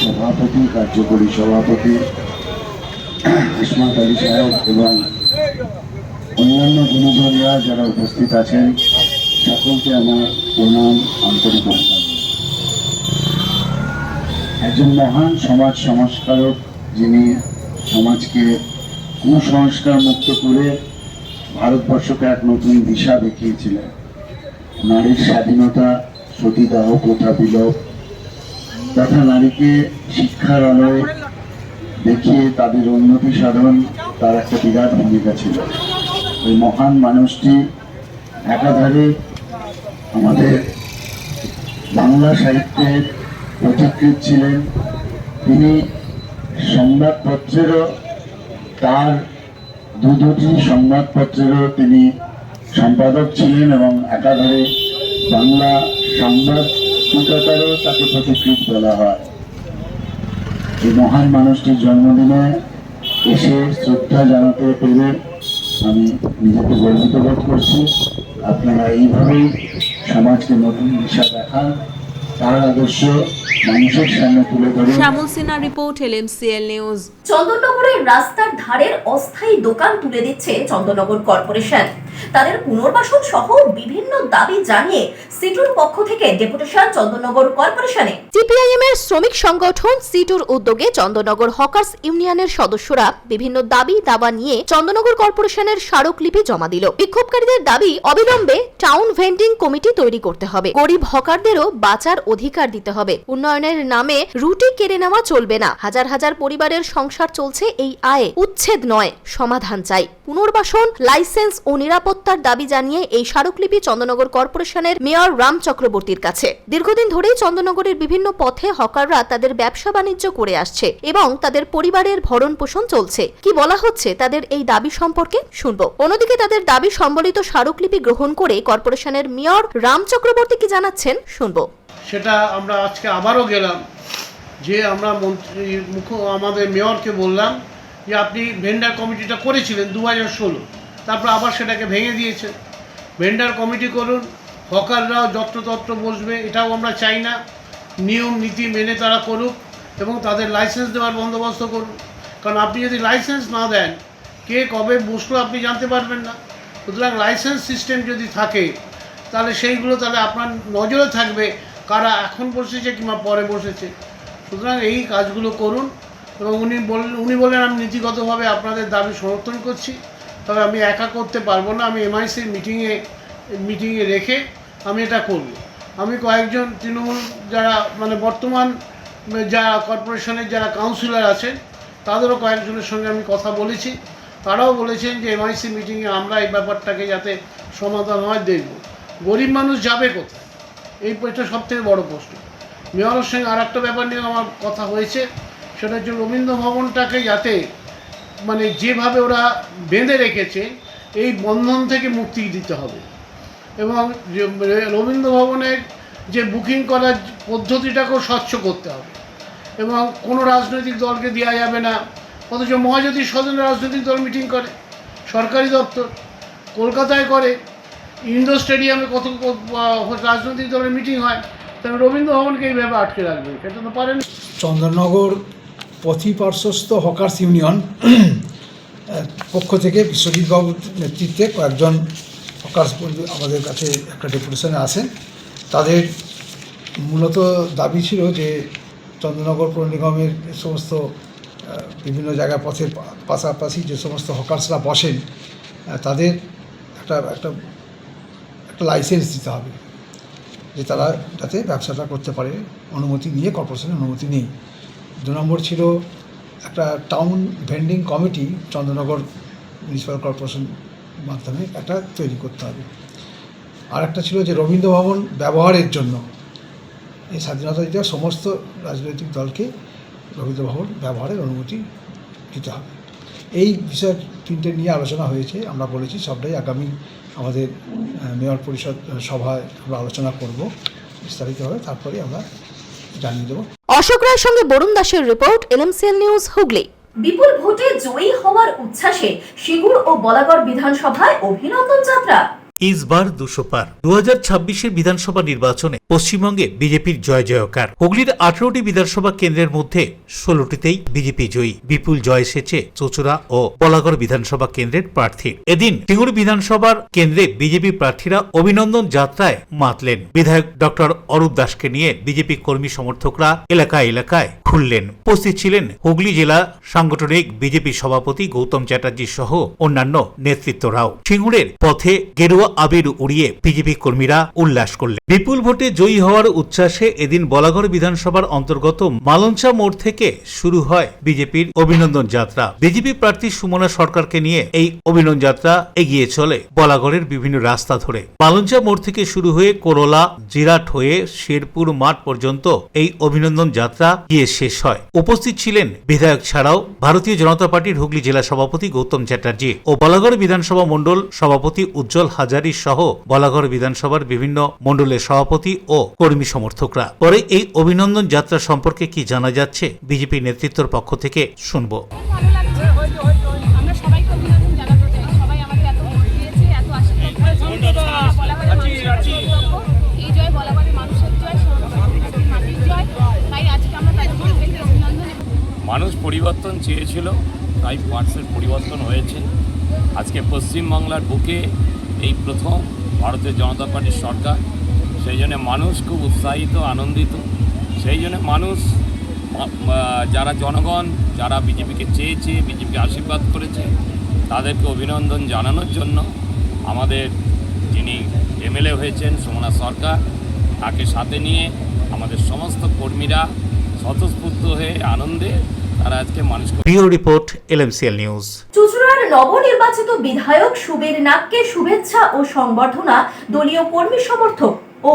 সভাপতি, কার্যকরী সভাপতি ইসমাত আলী সাহেব এবং অন্যান্য গুণীজনেরা যারা উপস্থিত আছেন, সকলকে আমার প্রণাম, আন্তরিক অভিনন্দন। একজন মহান সমাজ সংস্কারক, যিনি সমাজকে কুসংস্কার মুক্ত করে ভারতবর্ষকে এক নতুন দিশা দেখিয়েছিলেন। নারীর স্বাধীনতা, সতীদাহ প্রথা বিলোপ তথা নারীকে শিক্ষার আলোয় দেখিয়ে তাদের উন্নতি সাধন তার একটা বিরাট ভূমিকা ছিল। ওই মহান মানুষটি একাধারে আমাদের বাংলা সাহিত্যের পথিকৃৎ ছিলেন। তিনি সংবাদপত্রেরও, তার দুটি সংবাদপত্রেরও তিনি সম্পাদক ছিলেন এবং একাধারে বাংলা সংবাদ পত্রিকারও তাকে পথিকৃৎ বলা হয়। এই মহান মানুষটির জন্মদিনে এসে শ্রদ্ধা জানাতে পেরে আমি নিজেকে গর্বিত বোধ করছি। আপনারা এইভাবেই সমাজকে নতুন দিশা দেখান, তার আদর্শ মানুষের সামনে তুলে ধরে। শ্যামল সিনহা রিপোর্ট, LMCL নিউজ। চন্দননগরের রাস্তার ধারের অস্থায়ী দোকান তুলে দিচ্ছে চন্দননগর কর্পোরেশন। তাদের পুনর্বাসন সহ বিভিন্ন দাবি জানিয়ে সিটুর পক্ষ থেকে ডেপুটেশন চন্দননগর কর্পোরেশনে। সিপিআইএম এর শ্রমিক সংগঠন সিটুর উদ্যোগে চন্দননগর হকার্স ইউনিয়নের সদস্যরা বিভিন্ন দাবি দাবা নিয়ে চন্দননগর কর্পোরেশনের স্মারকলিপি জমা দিল। বিক্ষোভকারীদের দাবি অবিলম্বে টাউন ভেন্ডিং কমিটি তৈরি করতে হবে, গরিব হকারদেরও বাঁচার অধিকার দিতে হবে, উন্নয়নের নামে রুটি কেড়ে নেওয়া চলবে না, হাজার হাজার পরিবারের সংসার চলছে এই আয়ে, উচ্ছেদ নয় সমাধান চাই, পুনর্বাসন, লাইসেন্স ও নিরাপত্তার দাবি জানিয়ে এই স্মারকলিপি চন্দননগর কর্পোরেশনের মেয়র রাম চক্রবর্তীর কাছে। দীর্ঘদিন ধরেই চন্দননগরের বিভিন্ন পথে হকাররা তাদের ব্যবসা বাণিজ্য করে আসছে এবং তাদের পরিবারের ভরণ পোষণ চলছে। কি বলা হচ্ছে তাদের এই দাবি সম্পর্কে শুনবো। অন্যদিকে তাদের দাবি সম্বলিত স্মারকলিপি গ্রহণ করে কর্পোরেশনের মেয়র রাম চক্রবর্তী কি জানাচ্ছেন শুনবো। সেটা আমরা আজকে আবারও গেলাম, যে আমরা আমাদের মেয়রকে বললাম যে আপনি ভেন্ডার কমিটিটা করেছিলেন 2016, তারপর আবার সেটাকে ভেঙে দিয়েছেন। ভেন্ডার কমিটি করুন, হকাররাও যত্রতত্র বসবে, এটাও আমরা চাই না। নিয়ম নীতি মেনে তারা করুক এবং তাদের লাইসেন্স দেওয়ার বন্দোবস্ত করুন, কারণ আপনি যদি লাইসেন্স না দেন কে কবে বসলো আপনি জানতে পারবেন না। সুতরাং লাইসেন্স সিস্টেম যদি থাকে তাহলে সেইগুলো তাহলে আপনার নজরে থাকবে কারা এখন বসেছে কিংবা পরে বসেছে। সুতরাং এই কাজগুলো করুন এবং উনি বলেন আমি নীতিগতভাবে আপনাদের দাবি সমর্থন করছি, তবে আমি একা করতে পারবো না, আমি MIC মিটিংয়ে রেখে আমি এটা করব। আমি কয়েকজন তৃণমূল যারা বর্তমান যারা কর্পোরেশনের যারা কাউন্সিলর আছেন তাদেরও কয়েকজনের সঙ্গে আমি কথা বলেছি, তারাও বলেছেন যে MIC মিটিংয়ে আমরা এই ব্যাপারটাকে যাতে সমাধান হয় দেখব। গরিব মানুষ যাবে কোথায়, এটা সবথেকে বড় প্রশ্ন। মেয়রের সঙ্গে আর একটা ব্যাপার নিয়ে আমার কথা হয়েছে, সেটা হচ্ছে রবীন্দ্র ভবনটাকে যাতে যেভাবে ওরা বেঁধে রেখেছে এই বন্ধন থেকে মুক্তি দিতে হবে এবং রবীন্দ্র ভবনের যে বুকিং করার পদ্ধতিটাকেও স্বচ্ছ করতে হবে এবং কোনো রাজনৈতিক দলকে দেওয়া যাবে না। অথচ মহাজ্যোতি সদন রাজনৈতিক দল মিটিং করে, সরকারি দপ্তর কলকাতায় করে, ইন্ডোর স্টেডিয়ামে কত রাজনৈতিক দলের মিটিং হয়, তবে রবীন্দ্র ভবনকে এইভাবে আটকে রাখবেন, সেটা তো পারেন। চন্দননগর পথি পার্শ্বস্থ হকার্স ইউনিয়ন পক্ষ থেকে বিশ্বজিৎবাবুর নেতৃত্বে কয়েকজন হকার্স আমাদের কাছে একটা ডেপুটেশনে আসেন। তাদের মূলত দাবি ছিল যে চন্দননগর পৌর নিগমের সমস্ত বিভিন্ন জায়গায় পথের পাশাপাশি যে সমস্ত হকার্সরা বসেন তাদের একটা লাইসেন্স দিতে হবে, যে তারা যাতে ব্যবসাটা করতে পারে, অনুমতি নিয়ে, কর্পোরেশনের অনুমতি নেই। 2 নম্বর ছিল একটা town vending committee Chandannagar municipal corporation মাধ্যমে একটা তৈরি করতে হবে। আর একটা ছিল যে রবীন্দ্র ভবন ব্যবহারের জন্য এই স্বাধীনতা দিতে সমস্ত রাজনৈতিক দলকে রবীন্দ্র ভবন ব্যবহারের অনুমতি দিতে হবে। এই বিষয় 3টে নিয়ে আলোচনা হয়েছে। আমরা বলেছি সবটাই আগামী আমাদের মেয়র পরিষদ সভায় আমরা আলোচনা করব বিস্তারিতভাবে, তারপরে আমরা জানিয়ে দেবো। অশোক রায়ের সঙ্গে বরুণ দাসের রিপোর্ট, LMCL নিউজ, হুগলি। বিপুল ভোটে জয়ী হওয়ার উচ্ছ্বাসে সিঙ্গুর ও বলাগড় বিধানসভায় অভিনন্দন যাত্রা। ইসবার 200 পার। 2026-এর বিধানসভা নির্বাচনে পশ্চিমবঙ্গে বিজেপির জয় জয়কার। হুগলির 18টি বিধানসভা কেন্দ্রের মধ্যে 16টিতেই বিজেপি জয়ী। বিপুল জয় এসেছে চুঁচুড়া ও বলাগড় বিধানসভা কেন্দ্রের প্রার্থী। এদিন সিঙ্গুর বিধানসভার কেন্দ্রে বিজেপি প্রার্থীরা অভিনন্দন যাত্রায় মাতলেন। বিধায়ক ডক্টর অরূপ দাসকে নিয়ে বিজেপি কর্মী সমর্থকরা এলাকায় এলাকায় ঘুরলেন। উপস্থিত ছিলেন হুগলি জেলা সাংগঠনিক বিজেপি সভাপতি গৌতম চ্যাটার্জি সহ অন্যান্য নেতৃত্বরাও। সিঙ্গুরের পথে গেরুয়া আবির উড়িয়ে বিজেপি কর্মীরা উল্লাস করলেন। বিপুল ভোটে জয়ী হওয়ার উচ্ছ্বাসে এদিন বলাগড় বিধানসভার অন্তর্গত মালঞ্চা মোড় থেকে শুরু হয় বিজেপির অভিনন্দন যাত্রা। বিজেপি প্রার্থী সুমনা সরকারকে নিয়ে এই অভিনন্দন যাত্রা এগিয়ে চলে বলাগড়ের বিভিন্ন রাস্তা ধরে। মালঞ্চা মোড় থেকে শুরু হয়ে করোলা, জিরাট হয়ে শেরপুর মাঠ পর্যন্ত এই অভিনন্দন যাত্রা গিয়ে শেষ হয়। উপস্থিত ছিলেন বিধায়ক ছাড়াও ভারতীয় জনতা পার্টির হুগলি জেলা সভাপতি গৌতম চ্যাটার্জি ও বলাগড় বিধানসভা মণ্ডল সভাপতি উজ্জ্বল হাজারি সহ বলাগড় বিধানসভার বিভিন্ন মণ্ডলের সভাপতি ও কর্মী সমর্থকরা। পরে এই অভিনন্দন যাত্রা সম্পর্কে কি জানা যাচ্ছে বিজেপি নেতৃত্বের পক্ষ থেকে শুনবো। চেয়েছিল তাই পার্টসের পরিবর্তন হয়েছে। আজকে পশ্চিমবাংলার বুকে এই প্রথম ভারতীয় জনতা পার্টির সরকার, সেই জন্য মানুষ খুব উৎসাহিত, আনন্দিত। সেই জন্য মানুষ, যারা জনগণ, যারা বিজেপিকে চেয়েছে, বিজেপিকে আশীর্বাদ করেছে, তাদেরকে অভিনন্দন জানানোর জন্য আমাদের যিনি এমএলএ হয়েছেন সুমনা সরকার, তাকে সাথে নিয়ে আমাদের সমস্ত কর্মীরা স্বতঃস্ফূর্ত হয়ে আনন্দে তারা আজকে মানুষকে। Bureau report, LMCL news. চুঁচুড়ার নবনির্বাচিত বিধায়ক সুবীর নাগকে শুভেচ্ছা ও সংবর্ধনা দলীয় কর্মী সমর্থক ও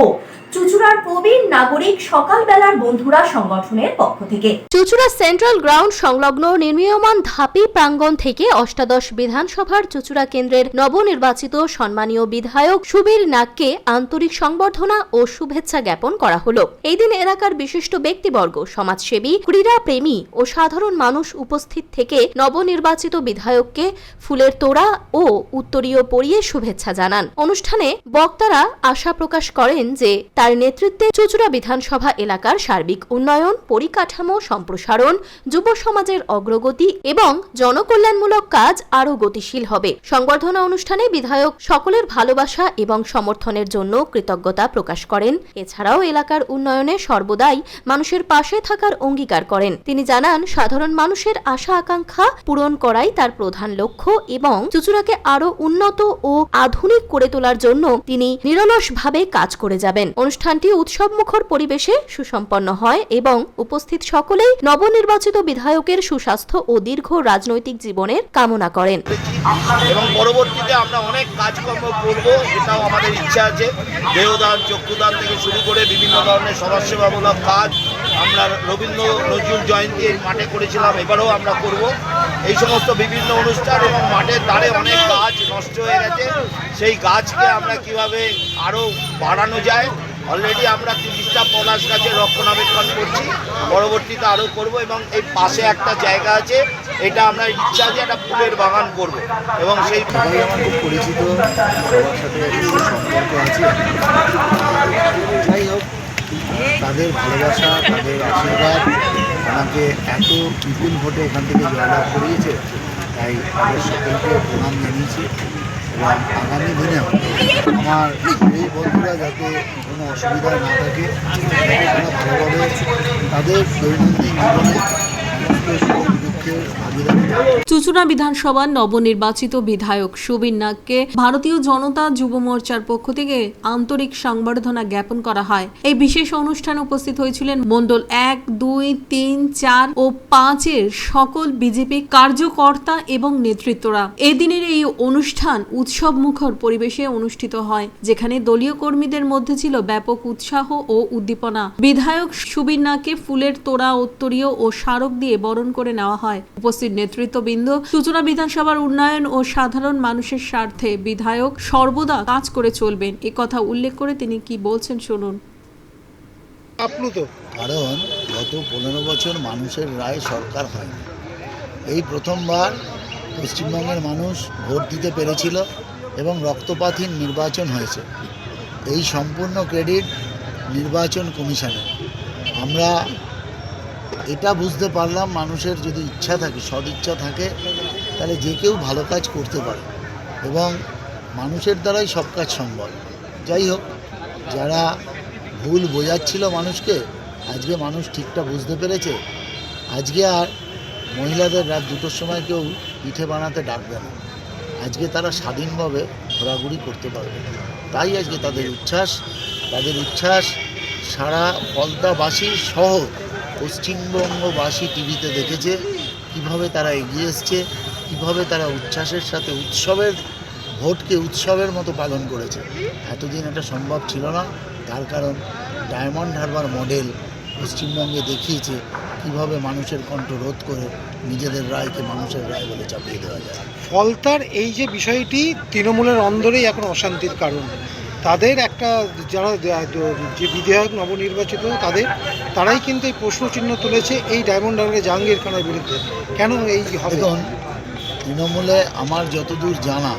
চুঁচুড়ার প্রবীণ নাগরিক সকালবেলার বন্ধুরা সংগঠনের পক্ষ থেকে। চুঁচুড়া সেন্ট্রাল গ্রাউন্ড সংলগ্ন নির্মীয়মান ধাপি প্রাঙ্গণ থেকে অষ্টাদশ বিধানসভার চুঁচুড়া কেন্দ্রের নবনির্বাচিত সম্মানীয় বিধায়ক সুবীর নাগকে আন্তরিক সংবর্ধনা ও শুভেচ্ছা জ্ঞাপন করা হলো। এই দিন এলাকার বিশিষ্ট ব্যক্তিবর্গ, সমাজসেবী, ক্রীড়া প্রেমী ও সাধারণ মানুষ উপস্থিত থেকে নবনির্বাচিত বিধায়ককে ফুলের তোড়া ও উত্তরীয় পরিয়ে শুভেচ্ছা জানান। অনুষ্ঠানে বক্তারা আশা প্রকাশ করেন যে তার নেতৃত্বে চুঁচুড়া বিধানসভা এলাকার সার্বিক উন্নয়ন, পরিকাঠামো সম্প্রসারণ, যুব সমাজের অগ্রগতি এবং জনকল্যাণমূলক কাজ আরও গতিশীল হবে। সংবর্ধনা অনুষ্ঠানে বিধায়ক সকলের ভালোবাসা এবং সমর্থনের জন্য কৃতজ্ঞতা প্রকাশ করেন। এছাড়াও এলাকার উন্নয়নে সর্বদাই মানুষের পাশে থাকার অঙ্গীকার করেন। তিনি জানান, সাধারণ মানুষের আশা আকাঙ্ক্ষা পূরণ করাই তার প্রধান লক্ষ্য এবং চুঁচুড়াকে আরও উন্নত ও আধুনিক করে তোলার জন্য তিনি নিরলসভাবে কাজ করে যাবেন। অনুষ্ঠানটি উৎসবমুখর পরিবেশে সুসম্পন্ন হয় এবং উপস্থিত সকলেই নবনির্বাচিত বিধায়কের সুস্বাস্থ্য ও দীর্ঘ রাজনৈতিক জীবনের কামনা করেন। এবং পরবর্তীতে আমরা অনেক কাজকর্ম করব, এটাও আমাদের ইচ্ছা আছে। দেহদান, চক্ষুদান থেকে শুরু করে বিভিন্ন ধরনের সমাজসেবামূলক কাজ আমরা রবীন্দ্র নজরুল জয়ন্তী এই মাঠে করেছিলাম, এবারেও আমরা করব। এই সমস্ত বিভিন্ন অনুষ্ঠান এবং মাঠের ধারে অনেক গাছ নষ্ট হয়ে গেছে, সেই গাছকে আমরা কিভাবে আরও বাড়ানো যায়। অলরেডি আমরা 30টা পলাশ গাছের রক্ষণাবেক্ষণ করছি, পরবর্তীতে আরও করব। এবং এই পাশে একটা জায়গা আছে, এটা আমরা ইচ্ছা আছে একটা ফুলের বাগান করব এবং সেই সবাই আমার খুব পরিচিত, সবার সাথে সম্পর্ক আছে। যাই হোক, তাদের ভালোবাসা, তাদের আশীর্বাদ আমাকে এত বিপুল ভোটে এখান থেকে জয়লাভ করিয়েছে, তাই তাদের সকলকে প্রণাম জানিয়েছি। এবং আগামী দিনে আমার এই বন্ধুরা যাতে কোনো অসুবিধা না থাকে, তারা ভালোভাবে তাদের দৈনন্দিন জীবনে চুঁচুড়া বিধানসভার নবনির্বাচিত বিধায়ক সুবীর নাগকে ভারতীয় জনতা যুব মোর্চার পক্ষ থেকে আন্তরিক সংবর্ধনা জ্ঞাপন করা হয়। এই বিশেষ অনুষ্ঠানে উপস্থিত হয়েছিলেন মণ্ডল 1, 2, 3, 4 ও 5 সকল বিজেপি কার্যকর্তা এবং নেতৃত্বরা। এদিনের এই অনুষ্ঠান উৎসব মুখর পরিবেশে অনুষ্ঠিত হয়, যেখানে দলীয় কর্মীদের মধ্যে ছিল ব্যাপক উৎসাহ ও উদ্দীপনা। বিধায়ক সুবীর নাগকে ফুলের তোড়া, উত্তরীয় ও স্মারক দিয়ে বরণ করে নেওয়া হয়। উপস্থিত নেতৃত্ববৃন্দ চুঁচুড়া বিধানসভার উন্নয়ন ও সাধারণ মানুষের স্বার্থে বিধায়ক সর্বদা কাজ করে চলবেন, একথা উল্লেখ করে তিনি কি বলছেন শুনুন। আপ্লুত, কারণ গত 15 বছর মানুষের রায় সরকার হয়নি। এই প্রথমবার পশ্চিমবঙ্গের মানুষ ভোট দিতে পেরেছিল এবং রক্তপাতহীন নির্বাচন হয়েছে। এই সম্পূর্ণ ক্রেডিট নির্বাচন কমিশনের। আমরা এটা বুঝতে পারলাম, মানুষের যদি ইচ্ছা থাকে, সদিচ্ছা থাকে, তাহলে যে কেউ ভালো কাজ করতে পারে এবং মানুষের দ্বারাই সব কাজ সম্ভব। যাই হোক, যারা ভুল বোঝাচ্ছিল মানুষকে, আজকে মানুষ ঠিকটা বুঝতে পেরেছে। আজকে আর মহিলাদের রাত 2টোর সময় কেউ পিঠে বানাতে ডাকবে না। আজকে তারা স্বাধীনভাবে ঘোরাঘুরি করতে পারবে। তাই আজকে তাদের উচ্ছ্বাস সারা পলতাবাসী সহ পশ্চিমবঙ্গবাসী টিভিতে দেখেছে কিভাবে তারা এগিয়ে এসছে, কীভাবে তারা উচ্ছ্বাসের সাথে ভোটকে উৎসবের মতো পালন করেছে। এতদিন এটা সম্ভব ছিল না, তার কারণ ডায়মন্ড হারবার মডেল পশ্চিমবঙ্গে দেখিয়েছে কিভাবে মানুষের কণ্ঠ রোধ করে নিজেদের রায়কে মানুষের রায় বলে চাপিয়ে দেওয়া যায়। ফলতার এই যে বিষয়টি তৃণমূলের অন্দরেই এখন অশান্তির কারণ। তাদের একটা যারা যে বিধায়ক নবনির্বাচিত তারাই কিন্তু এই প্রশ্নচিহ্ন তুলেছে এই ডায়মন্ড হারবারের জাহাঙ্গীর খানের বিরুদ্ধে। কেন এই হবে? এখন তৃণমূলে আমার যতদূর জানা,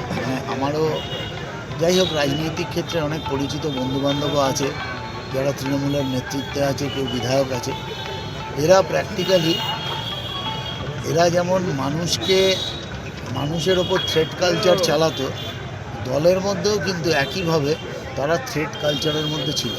আমারও যাই হোক রাজনৈতিক ক্ষেত্রে অনেক পরিচিত বন্ধুবান্ধবও আছে যারা তৃণমূলের নেতৃত্বে আছে, কেউ বিধায়ক আছে। এরা প্র্যাকটিক্যালি এরা যেমন মানুষের ওপর থ্রেট কালচার চালাতো, দলের মধ্যেও কিন্তু একইভাবে তারা থ্রেট কালচারের মধ্যে ছিল।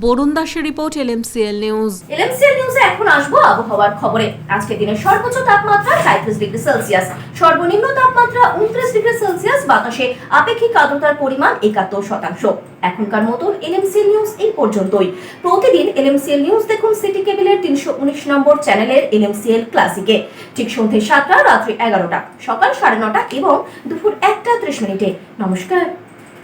বরুণ দাসের রিপোর্ট, LMCL নিউজ। LMCL নিউজে এখন আসবো আবহাওয়ার খবরে। আজকে দিনের সর্বোচ্চ তাপমাত্রা 37 ডিগ্রি সেলসিয়াস, সর্বনিম্ন তাপমাত্রা 29 ডিগ্রি সেলসিয়াস, বাতাসে আপেক্ষিক আর্দ্রতার পরিমাণ 71%। এখনকার মতন LMCL নিউজ এই পর্যন্তই। প্রতিদিন LMCL নিউজ দেখুন সিটি কেবলের 319 নম্বর চ্যানেলের LMCL ক্লাসিকে, ঠিক সন্ধ্যে 7টা, রাত্রি 11টা, সকাল 9:30 এবং দুপুর 1টা 30 মিনিটে। নমস্কার।